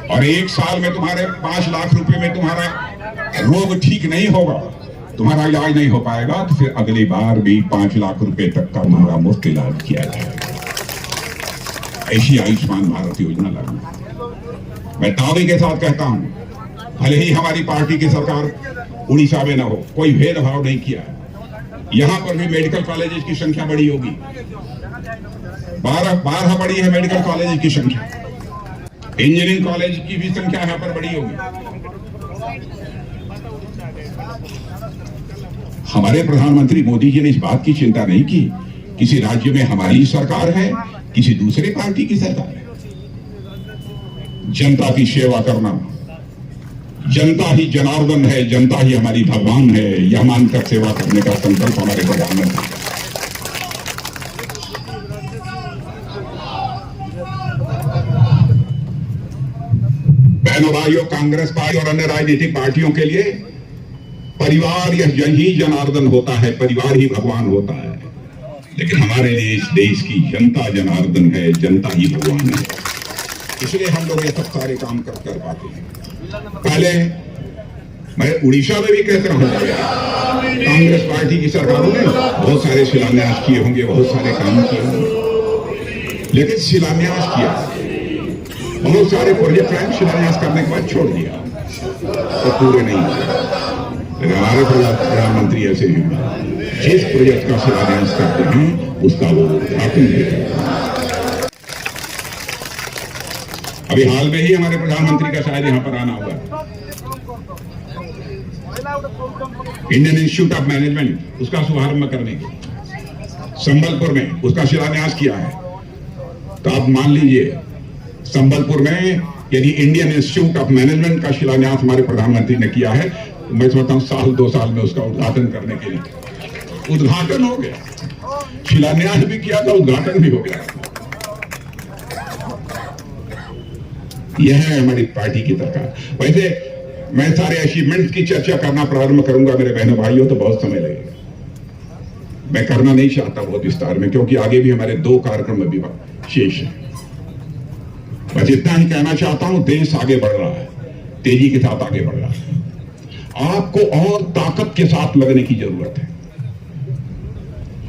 और 1 साल में तुम्हारे 5 लाख रुपए में तुम्हारा रोग ठीक नहीं होगा, तुम्हारा इलाज नहीं हो पाएगा, तो फिर अगली बार भी 5 लाख रुपए तक का तुम्हारा मुफ्त इलाज किया जाएगा। ऐसी आयुष्मान भारत योजना लागू। मैं दावे के साथ कहता हूं, भले ही हमारी पार्टी की सरकार उड़ीसा में न हो, कोई भेदभाव नहीं किया है। यहां पर भी मेडिकल कॉलेजेस की संख्या बढ़ी होगी, 12 बढ़ी है मेडिकल कॉलेज की संख्या, इंजीनियरिंग कॉलेज की भी संख्या यहां पर बढ़ी होगी। हमारे प्रधानमंत्री मोदी जी ने इस बात की चिंता नहीं की किसी राज्य में हमारी सरकार है, किसी दूसरे पार्टी की सरकार है। जनता की सेवा करना, जनता ही जनार्दन है, जनता ही हमारी भगवान है, यह मानकर सेवा करने का संकल्प हमारे प्रधानमंत्री। बहनों भाइयों, कांग्रेस पार्टी और अन्य राजनीतिक पार्टियों के लिए परिवार यही जनार्दन होता है, परिवार ही भगवान होता है, लेकिन हमारे लिए इस देश की जनता जनार्दन है, जनता ही भगवान है। इसलिए हम लोग ये सब सारे काम कर पाते हैं। पहले मैं उड़ीसा में भी कहता हूं, कांग्रेस पार्टी की सरकारों ने बहुत सारे शिलान्यास किए होंगे, बहुत सारे काम किए होंगे, लेकिन शिलान्यास किया, बहुत सारे प्रोजेक्ट शिलान्यास करने के बाद छोड़ दिया, तो पूरे नहीं किए। लेकिन हमारे प्रधानमंत्री ऐसे ही जिस प्रोजेक्ट का शिलान्यास करते हैं उसका वो उद्घाटन भी करते हैं। अभी हाल में ही हमारे प्रधानमंत्री का शायद यहां पर आना हुआ है, इंडियन इंस्टीट्यूट ऑफ मैनेजमेंट, उसका शुभारंभ करने के संबलपुर में उसका शिलान्यास किया है। तो आप मान लीजिए संबलपुर में यदि इंडियन इंस्टीट्यूट ऑफ मैनेजमेंट का शिलान्यास हमारे प्रधानमंत्री ने किया है, तो मैं समझता हूं 1-2 साल में उसका उद्घाटन करने के लिए उद्घाटन हो गया, शिलान्यास भी किया था, उद्घाटन भी हो गया। यह है हमारी पार्टी की सरकार। वैसे मैं सारे अचीवमेंट्स की चर्चा करना प्रारंभ करूंगा मेरे बहनों भाइयों, तो बहुत समय लगेगा, मैं करना नहीं चाहता बहुत विस्तार में, क्योंकि आगे भी हमारे 2 कार्यक्रम अभी शेष है। बस इतना ही कहना चाहता हूं, देश आगे बढ़ रहा है, तेजी के साथ आगे बढ़ रहा है। आपको और ताकत के साथ लगने की जरूरत है,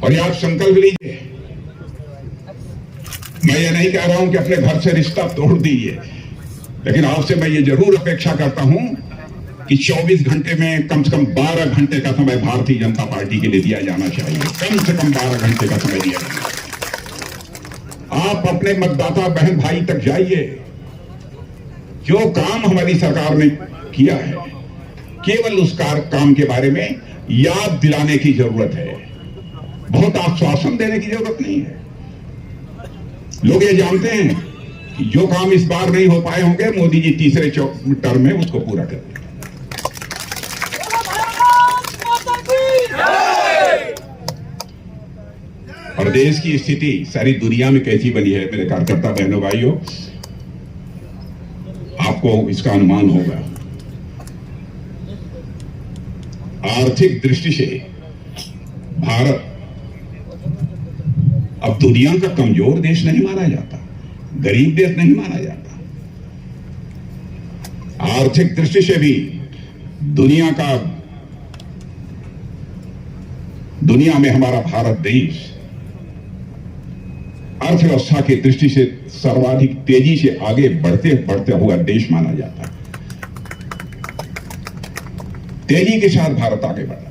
और ये आप संकल्प लीजिए। मैं ये नहीं कह रहा हूं कि अपने घर से रिश्ता तोड़ दीजिए, लेकिन आपसे मैं ये जरूर अपेक्षा करता हूं कि 24 घंटे में कम से कम 12 घंटे का समय भारतीय जनता पार्टी के लिए दिया जाना चाहिए, कम से कम 12 घंटे का समय दिया जाना चाहिए। आप अपने मतदाता बहन भाई तक जाइए, जो काम हमारी सरकार ने किया है केवल उस काम के बारे में याद दिलाने की जरूरत है, बहुत आश्वासन देने की जरूरत नहीं है। लोग ये जानते हैं कि जो काम इस बार नहीं हो पाए होंगे, मोदी जी तीसरे टर्म में उसको पूरा करेंगे। और देश की स्थिति सारी दुनिया में कैसी बनी है मेरे कार्यकर्ता बहनों भाइयों, आपको इसका अनुमान होगा। आर्थिक दृष्टि से भारत अब दुनिया का कमजोर देश नहीं माना जाता, गरीब देश नहीं माना जाता। आर्थिक दृष्टि से भी दुनिया में हमारा भारत देश अर्थव्यवस्था की दृष्टि से सर्वाधिक तेजी से आगे बढ़ते हुआ देश माना जाता है। तेजी के साथ भारत आगे बढ़ा।